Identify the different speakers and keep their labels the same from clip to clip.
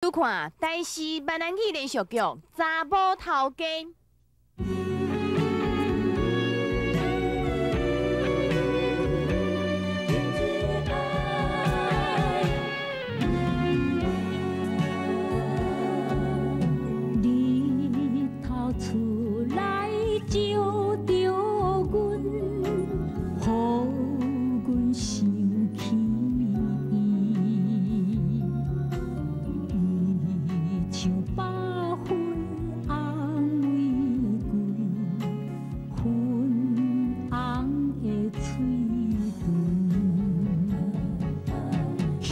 Speaker 1: 拄看台视闽南语连续剧《查某头家》。
Speaker 2: 日头出来照着阮，予阮想起。 像百分安慰阮，粉红的嘴唇，迄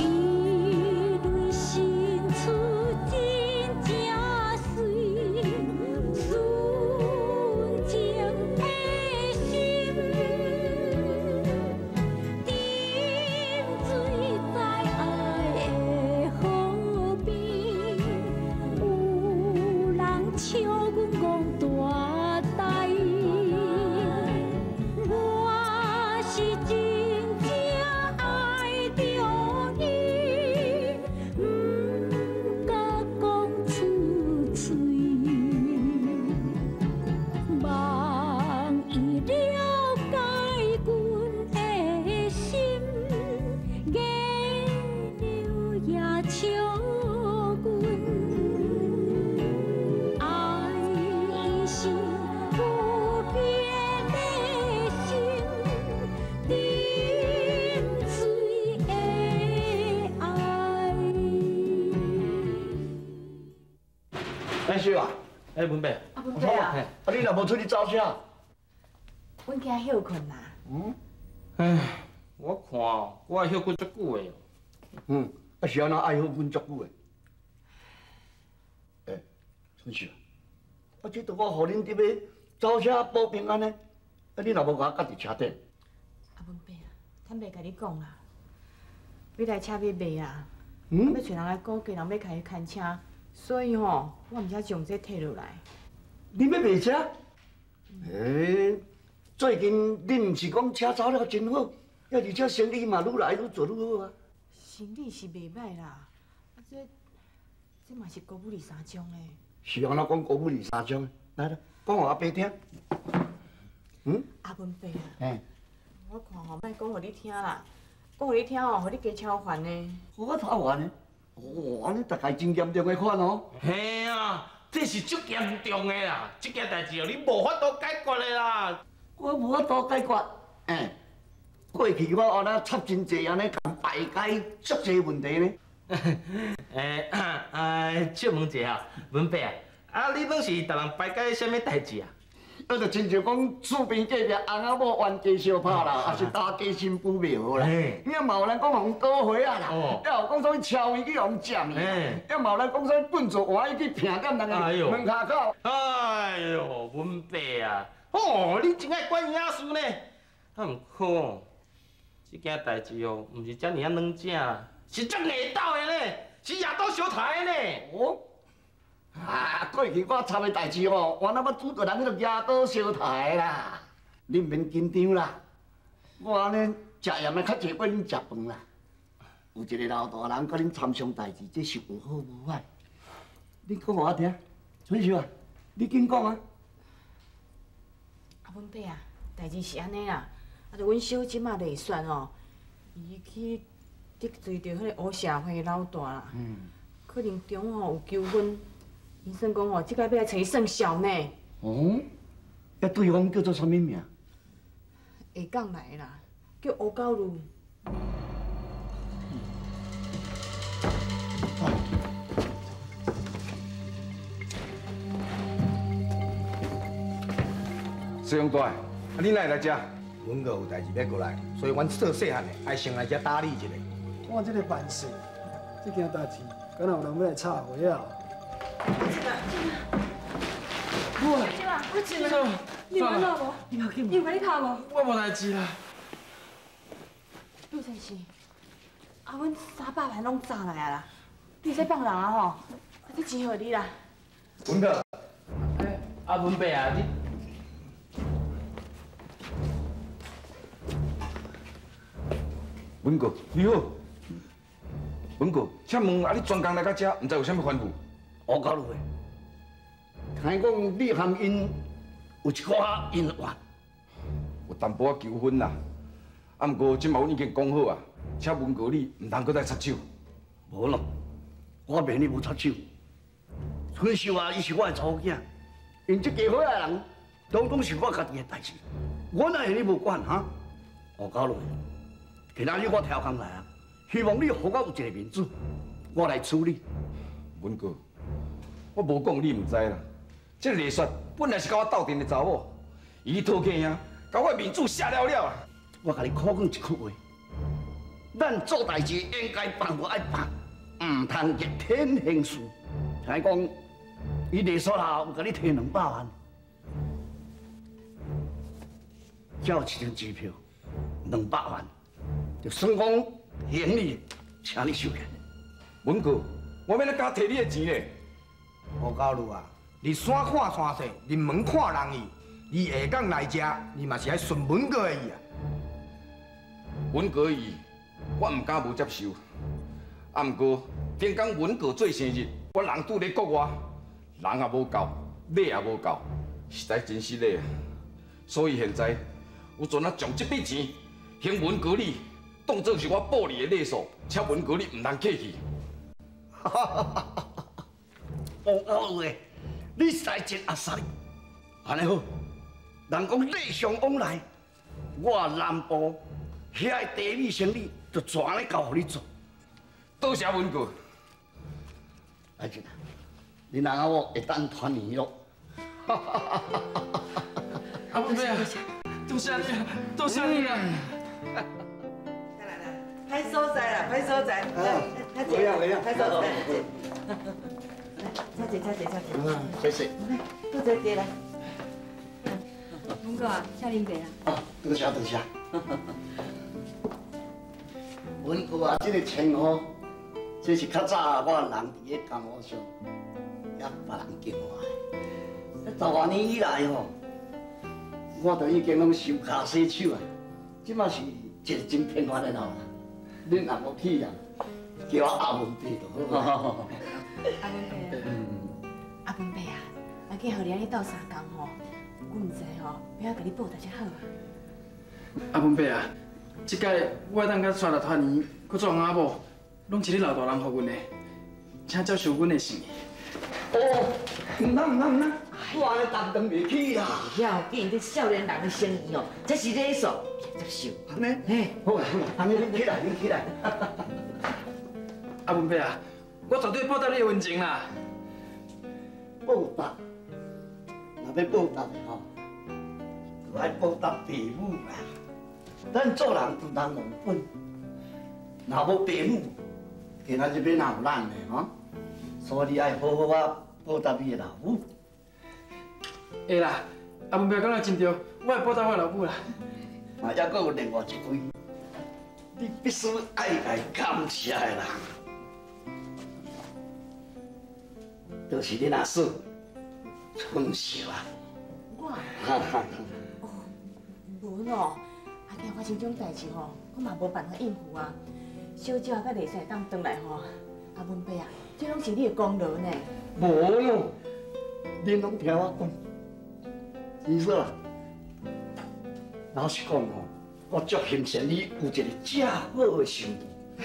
Speaker 2: 蕊新出真正水，纯情的心，沉醉在爱的河边。 有人笑阮戆大台，我是真正爱着伊，不敢讲出嘴，望伊了解阮的心，月流也笑阮。 是不变的心，沉醉的爱。
Speaker 3: 哎，秀啊！
Speaker 4: 哎，文伯，
Speaker 1: 文伯啊，
Speaker 3: 你若无出去走啥？
Speaker 1: 阮惊休困啦。
Speaker 4: 哎，我看我爱休困足久的。
Speaker 3: 是安怎爱好阮足久的？哎，春秀，这都我互恁伫要走车保平安呢，你若无甲我夹伫车顶。
Speaker 1: 文伯啊，坦白甲你讲啦，要来车要卖啊，要找人来估价，人要开看车，所以吼，我毋才将这摕落来。
Speaker 3: 你要卖车？最近你毋是讲车走了真好，而且生意嘛愈来愈做愈好啊。
Speaker 1: 生意是袂歹啦，这嘛是国母二三种的。
Speaker 3: 是安怎讲国母二三种？来来，讲互阿伯听。
Speaker 1: 阿文伯啊，
Speaker 3: 哎，
Speaker 1: 我看吼，莫讲互你听啦，讲互你听吼，互你加超烦呢。
Speaker 3: 我超烦呢？哦，安尼大概真严重的款哦。
Speaker 4: 嘿啊，这是足严重的啦！这件代志哦，你无法度解决的啦。
Speaker 3: 我无法度解决。过去我安那插真济安尼，共排解足济问题呢。
Speaker 4: 请问一下，文伯啊，你拢是逐人排解什么代志啊？
Speaker 3: 就亲像讲厝边隔壁翁仔某冤家相拍啦，还是大家新妇庙啦。也嘛有人讲互倒花啊啦，也有讲啥超伊去互占去，也嘛有人讲啥棍子换伊去劈点人个门骹口。
Speaker 4: 哎呦，文伯啊，哦，你真爱管遐事呢？啊，毋过这件代志哦，毋是遮尔啊软正啦。 是足硬斗的呢，是夜倒小台的呢。
Speaker 3: 过去我插的代志哦，我那要拄到人迄个夜倒小台啦。你毋免紧张啦，我安尼食盐的较济过恁食饭啦。有一个老大人甲恁参详代志，这是有好无歹。你讲互我听，春秀啊，你紧讲啊。
Speaker 1: 阿文伯啊，代志是安尼啦，啊，着阮小姊仔袂选哦，伊去。 得罪着迄个黑社会老大啦，可能中吼有纠纷，医生讲吼，即摆要来找伊算账呢。
Speaker 3: 哦，那对方叫做啥物名？
Speaker 1: 下港来的啦，叫乌狗路。
Speaker 5: 师兄大，你哪会来遮？阮阁有代志要过来，所以阮做细汉的爱先来遮打理一下。
Speaker 6: 我这个办事，这件代志，敢若有人要来插话啊？
Speaker 1: 我进来，你有看到无？你有看你卡无？
Speaker 4: 我无代志啦。
Speaker 1: 陆才是，啊，阮300万拢砸来啊啦！你在放人啊吼？这钱互你啦。
Speaker 5: 文哥，
Speaker 4: 啊文伯啊，你
Speaker 3: 文哥，你好。
Speaker 5: 文哥，请问啊，你专工来到这，唔知有啥物吩咐？
Speaker 3: 我告诉你，听讲你和因有一寡姻缘，
Speaker 5: 有淡薄仔纠纷啦。啊，不过即嘛我已经讲好啊，请文哥你唔通搁再插手。
Speaker 3: 无咯，我明你无插手。春秀啊，伊是我的查某囝，因这家伙仔人，拢是我家己的代志，我哪会你无管哈？我告诉你，今仔日我调工来啊，希望你互我有一个面子，我来处理。
Speaker 5: 文哥，我无讲你唔知啦。这个丽雪本来是甲我斗阵的查某，伊讨价呀，甲我面子写了了啊。
Speaker 3: 我甲你考讲一句话，咱做代志应该办我爱办，唔通逆天行事。听讲，伊丽雪啊有甲你摕200万，还有1张支票，200万，就算讲行李，请你收起。
Speaker 5: 文哥，我免来甲摕你的钱咧。吴家路啊，你山看山势，人门看人意。你下港来遮，你嘛是爱顺文哥的意啊。文哥的意，我唔敢无接受。啊，不过顶讲文哥做生日，我人拄咧国外，人也无够，礼也无够，实在真失礼啊。所以现在，我准啊将这笔钱，向文哥你当作是我报你的礼数，请文哥你唔通客气。
Speaker 3: 哈哈哈哈哈！我讲诶，你才真阿塞。安尼好，人讲礼尚往来，我南部遐个地米生意就全咧交予你做。
Speaker 5: 多谢文哥。
Speaker 3: 来姐，你人啊我会当团圆咯。
Speaker 6: 阿文伯啊，多谢你啊，多谢你啊！
Speaker 1: 歹所在啦，歹所在，来，
Speaker 3: 不要不要，
Speaker 1: 歹所在，来，坐坐。
Speaker 3: 谢谢。
Speaker 1: 多坐坐来。文哥啊，请啉茶啦。
Speaker 3: 哦，多谢。文哥啊，这个称呼，这是较早我人伫咧江湖上，也别人叫我的。10多年以来吼，我都已经拢收卡洗手啊，即马是一个真平凡的人啦。恁若无去啊，叫我阿文伯就好。
Speaker 1: 阿文伯，阿文伯啊，阿计互你安尼斗相共吼，我唔知吼，要甲你报大只好啊。
Speaker 6: 阿文伯啊，即届我当甲刷了团圆，佮做阿某，拢是你老大人予阮的，请接受阮的心意。
Speaker 3: 哦，唔通，我安尼担当袂起啦。
Speaker 1: 要紧，这少年人的生意哦，这是礼数，接受。
Speaker 3: 安尼，嘿，好啦，安尼恁起来。
Speaker 6: 阿文伯啊，我绝对报答你的恩情啦。
Speaker 3: 报答，若要报答的吼，就爱报答父母啦。咱做人有人有本，若无父母，今仔日要哪有咱的吼？所以你爱好好啊报答你的老母。
Speaker 6: 会啦，阿文伯讲得真对，我会报答我老母啦。
Speaker 3: 啊，还佫有另外一位，你必须爱来感谢的人，就是恁阿嫂春秀啊。
Speaker 1: 我，无哦，阿囝发生这种代志吼，我嘛无办法应付啊。小姐甲丽婶当转来吼，阿文伯啊，这拢是你的功劳呢。
Speaker 3: 无咯，恁拢听我讲，二嫂啊，老实讲吼，我足欣赏你有一个这好的心意。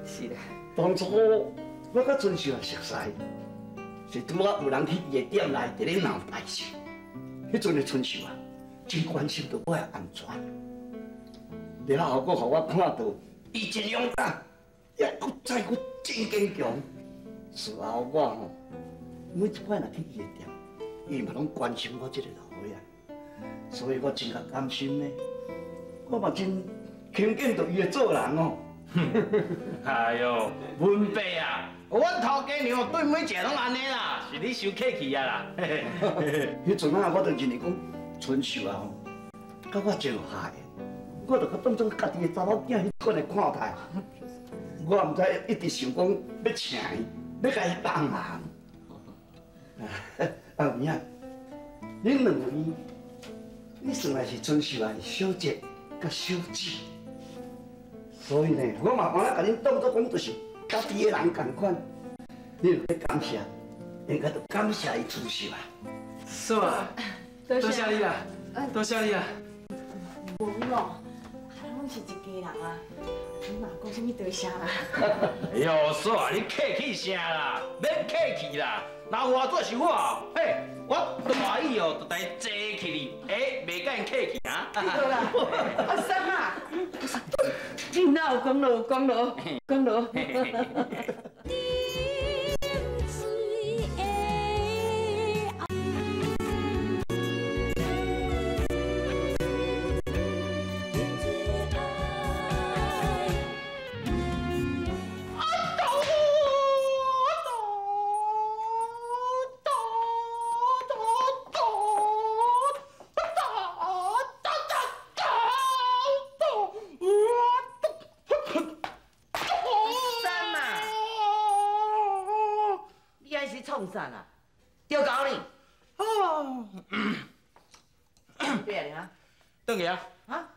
Speaker 1: 是啦。
Speaker 3: 当初我甲春秀熟识，是拄啊有人去伊的店内伫咧闹代志。迄阵的春秀啊，真关心到我的安全，然后佫互我看到伊真勇敢，也佫再佫真坚强。事后我吼，每一摆若去伊的店，伊嘛拢关心我这个老伙仔，所以我真甲甘心呢。我嘛真钦敬着伊的做人哦。
Speaker 4: 哎呦，文伯啊，阮头家娘对每一个拢安尼啦，是你受客气啊啦。
Speaker 3: 迄阵啊，我就认为讲春秀啊吼，甲我真合的，我就甲当作家己的查某囝迄款来看待。我毋知一直想讲要请伊，要甲伊帮忙。阿明啊，恁两位，你算来是春秀啊的小姐甲小姊，所以呢，我嘛把甲恁当作讲就是家己的人同款，你著要感谢，应该著感谢伊出手啊。
Speaker 6: 是吧？多谢你啦，多谢你啦。
Speaker 1: 无咯，咱拢是一家人啊，你嘛讲什么多谢啦？
Speaker 4: 哎呦，嫂，你客气啥啦？免客气啦。那换做是我，嘿，我大意哦，就来坐起你，袂甲因客气啊。
Speaker 1: 好啦，阿三啊，你哪有讲咯？讲咯，讲咯。创啥啦？丢搞你！哦，对啊，
Speaker 4: 转去啊！
Speaker 1: 啊？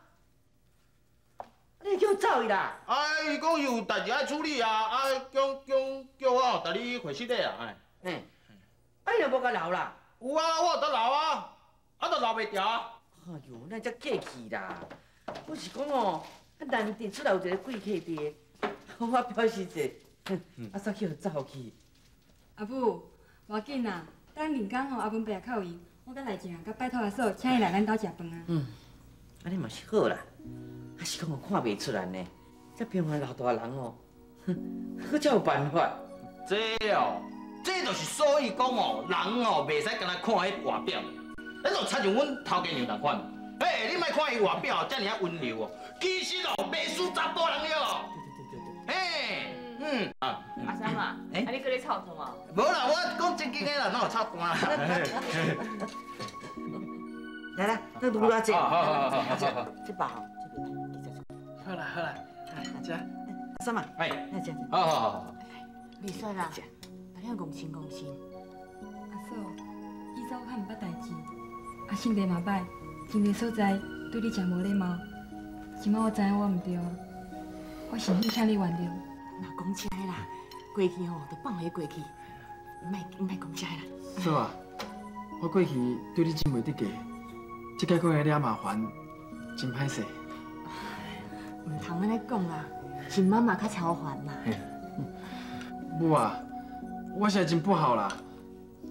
Speaker 1: 你叫走伊啦？
Speaker 4: 伊讲伊有代志爱处理啊，叫我带你回室内啊，哎。
Speaker 1: 你又无甲留啦？
Speaker 4: 有啊，我有得留啊，都留袂掉啊。
Speaker 1: 哎呦，咱才客气啦！我是讲哦，难得出来有一个贵客伫，我表示者，啊，煞叫走去。
Speaker 7: 阿母，无要紧啦，等连工吼，阿文伯也较有闲，我甲来静啊，甲拜托阿嫂，请伊来咱兜食饭啊。
Speaker 1: 安尼嘛是好啦，还是讲我看袂出来呢，这平凡老大人哦，好才有办法。
Speaker 4: 这就是所以讲哦，人哦袂使干那看迄外表，咱就亲像阮头家娘同款。嘿，你莫看伊外表遮尔啊温柔哦，其实哦袂输查甫人了。嘿，
Speaker 8: 阿三啊，你搁咧操蛋啊？
Speaker 4: 无啦，我讲正经的啦，哪有插单啦？
Speaker 1: 来来，那卤辣这，
Speaker 4: 好，
Speaker 1: 这包，这个记着。
Speaker 6: 好啦，来吃。
Speaker 1: 什么？
Speaker 4: 哎，
Speaker 1: 那这，
Speaker 4: 好。
Speaker 1: 袂使啦，大家共心共心。
Speaker 7: 阿嫂，以前我较毋捌代志，啊性格嘛歹，真侪所在对你真无礼貌。今摆我知影我毋对啊，我诚心请你原谅。
Speaker 1: 那讲起来啦，过去吼就放下过去，唔莫讲起来啦。
Speaker 6: 嫂啊，我过去对你真袂得价，这摆过来惹麻烦，真歹势。
Speaker 1: 唔通安尼讲啦，是妈妈较超烦啦。
Speaker 6: 母啊，我实在真不好啦，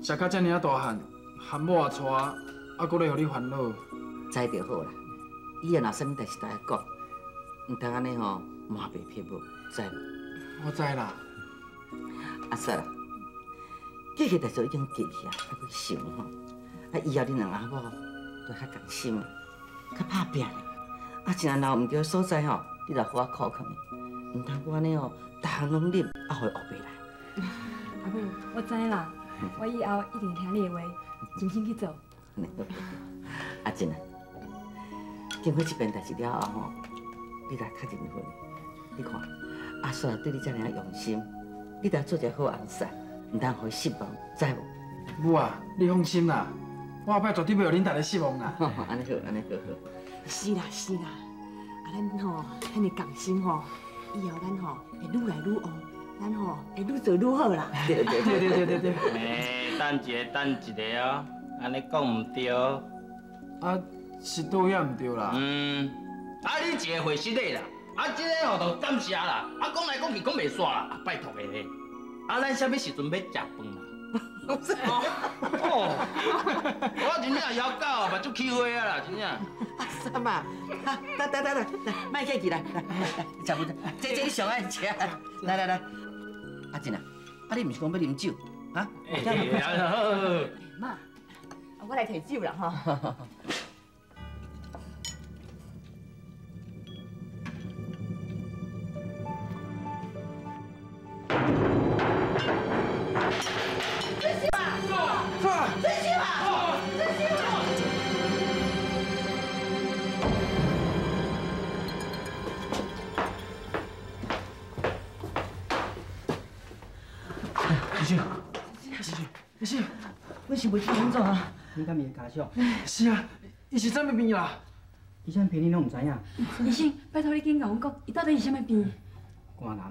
Speaker 6: 食到遮尔啊大汉，含某也娶，啊，搁咧互你烦恼。
Speaker 1: 知就好啦，以后若啥物代志都爱讲，唔通安尼吼瞒白骗无，知无？
Speaker 6: 我知啦。
Speaker 1: 阿嫂啦，过去代志已经过去啊，还佫想吼，啊以后恁两阿某就较共心，较拍拼咧。啊，真若有毋对的所在吼，你着互我考考的，唔通我安尼吼，逐项拢忍，啊，互伊学袂来。
Speaker 7: 阿母，我知啦，我以后一定听你的话，真心去做。
Speaker 1: 阿珍啊，经过这边代志了后吼，你来较认份。你看，阿嫂对你遮尔用心，你得做一个好翁婿，唔通互伊失望，知无？
Speaker 6: 母啊，你放心啦，我后摆绝对袂互恁大家失望啦。
Speaker 1: 安尼好，安尼好。是啦，啊，咱吼，安尼共心吼，以后咱吼会愈来愈旺，咱吼会愈做愈好啦。对。
Speaker 4: 等一个哦，安尼讲唔对。
Speaker 6: 啊，是倒也唔对啦。
Speaker 4: 你一个回室内啦，这个吼就感谢啦，讲来讲去讲袂煞啦，拜托的咧。咱啥物时阵要食饭啦？我真正枵狗，目睭起花啊啦，真正。
Speaker 1: 阿三啊，来，卖客气来，食饭，这你上爱吃，来，阿珍啊，你毋是讲要啉酒，啊？妈，我来摕酒啦哈。
Speaker 6: 是，
Speaker 1: 我是袂听安怎啊？
Speaker 9: 你敢伊的家属？
Speaker 6: 是啊，伊是啥物病啦？
Speaker 9: 伊啥病你拢唔知影？
Speaker 7: 医生，拜托你紧甲阮讲，伊到底是啥物病？
Speaker 9: 肝癌。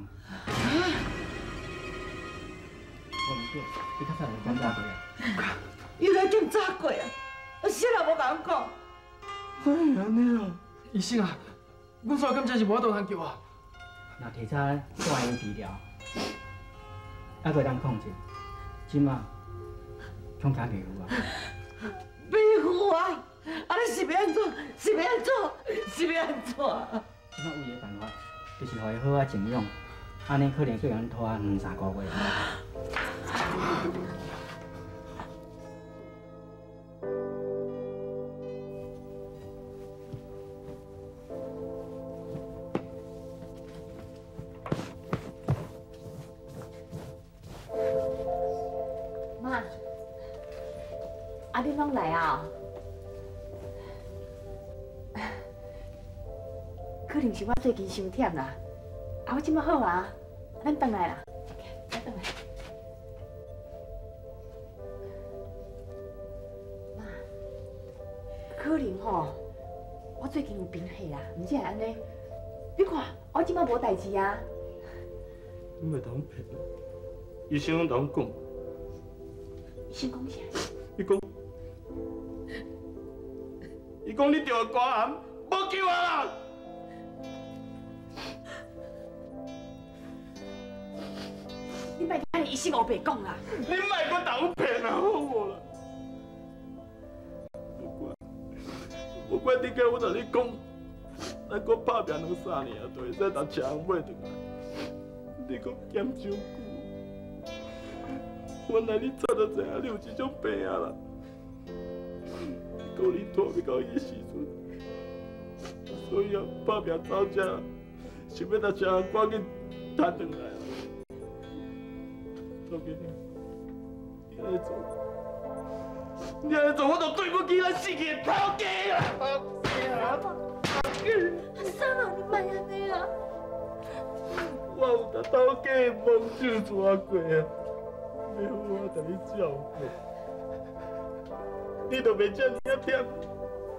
Speaker 9: 无唔对，你较早来检查过啊？
Speaker 1: 伊来检查过啊，啥也无甲阮讲。
Speaker 6: 哎，安尼啊，医生啊，阮煞敢真是无法度通救啊。
Speaker 9: 若提早带因治疗，还袂当控制，即马恐惊袂赴啊！
Speaker 1: 袂赴啊！啊，你是要安怎？是要安怎？是要安怎？
Speaker 9: 即马唯一办法就是互伊好好静养，安尼可能够咱拖2、3个月。
Speaker 8: 妈，啊，你拢来啊？可能是我最近伤忝啦。啊，我即摆好啊，咱回来啦，咱回来。妈，可能吼，我最近有贫血啦，唔只系安尼。你看，我即摆无代志啊。
Speaker 4: 你袂当骗我，医生拢同我讲。
Speaker 8: 医生讲啥？
Speaker 4: 伊讲你得肝癌，无救啊啦！
Speaker 8: 你莫甲医生黑白讲啦！
Speaker 4: 你莫搁当骗啊，好无啦？无管点解我同你讲，咱搁拍拼2、3年，就会使搭车买回来。你搁嫌伤久，原来你早就知影你有这种病啊啦！讲你拖要到伊时阵，所以啊，拍拼走遮，想要搭车赶紧摊转来啊！头家，你安尼做，我就对不起咱死去的头家啊！
Speaker 8: 啥啊？你莫安尼啦！
Speaker 4: 我有甲头家的梦想抓过啊，要好好甲你照顾，你就袂遮尔啊忝，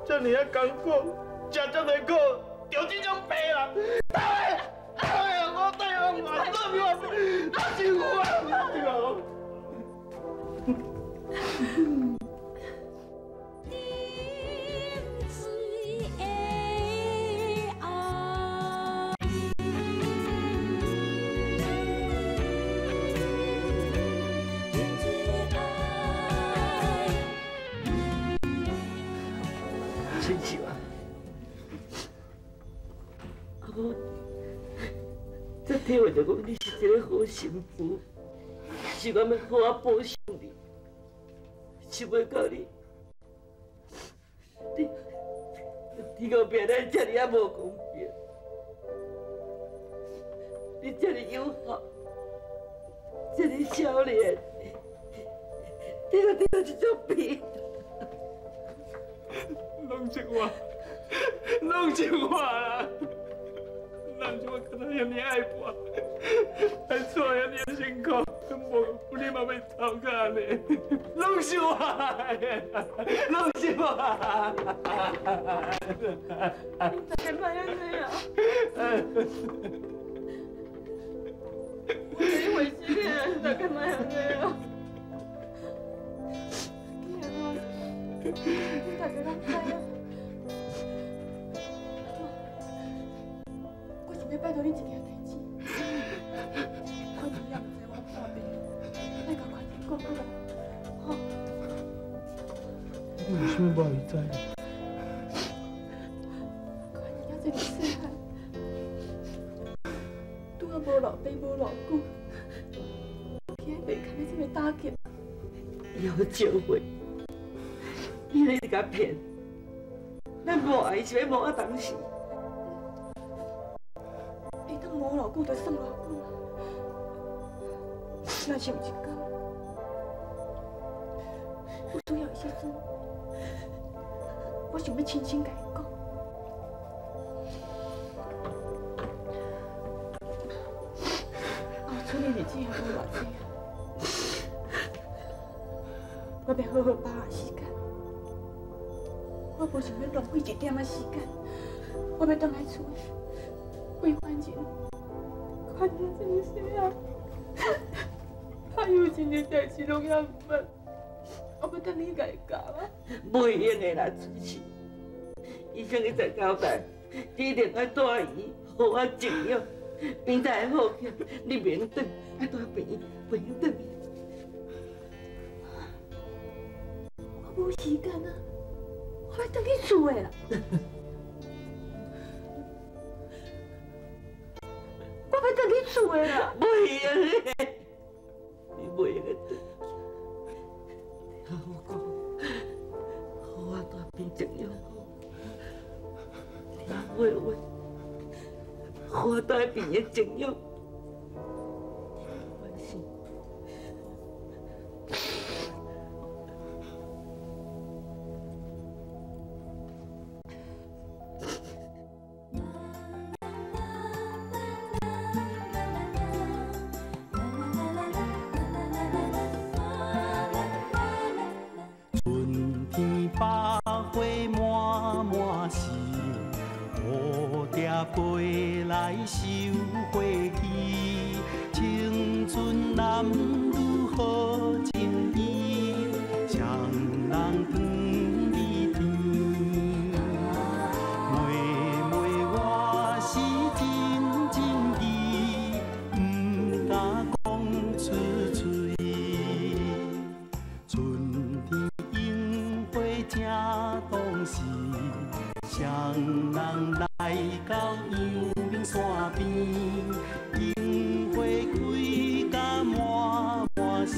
Speaker 4: 遮尔啊艰苦，食遮多苦，着这种病啦！哎呀，我对我妈做咩？我辛苦啊！亲戚啊，我这体会到讲你是一个好媳妇，是我要好好保守你，想要到你后壁咱遮尔啊无公平，你遮尔友好，遮尔少年，你就得到这种病。拢是我啦！人是我看到遐尔爱我，还做遐尔辛苦，无你嘛要走到安尼，拢是我，拢是我。你大家莫安尼啊！我给你回去咧，大家莫安尼啊！你大家拢知啊！我想要拜托你一件代志，我你也唔知我破病，你甲快点讲好啦，好。我有啥无会知？快点仔这么细汉，拄啊无老爸无老公，今日袂堪你这么打击，以后教会。你一直甲骗，咱无爱是要无啊当时，会当无偌久就算偌久。若是有一天，有需要的时阵，我想要亲身甲伊讲。后村的日子还无偌济啊，我要好好把握时间。我无想要浪费一点仔时间，我要回来厝为凡人，看见这么细啊！
Speaker 8: 还有一件代志拢也唔捌，我要等你来教啊。
Speaker 10: 袂用的啦，主持。医生一直交代，你一定要带伊，好我静养，病才会好起。你免等，爱带病，袂用等。
Speaker 8: 我无时间啊，我要等你厝的啦。我要等你厝的啦。
Speaker 10: 袂用的，你袂用的等。听我讲，好我带病静养。听我话，好我带病的静养。关心。
Speaker 11: 飞来收花期，青春男女好情谊，双人长美甜。妹妹我是真真意，不敢讲出嘴。春天樱花正当时，双人来到阳明山边，樱花开甲满满时，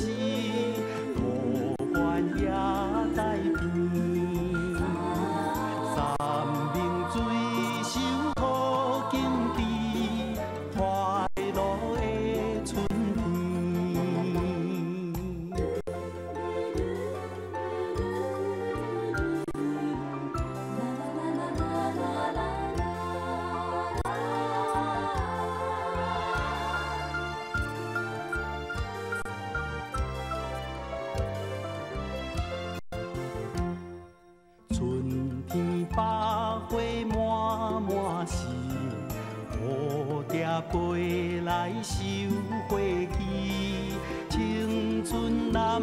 Speaker 11: 桃源也在边。三明水手好景致，快乐的春天。春天百花满满时，蝴蝶飞来收花期，青春男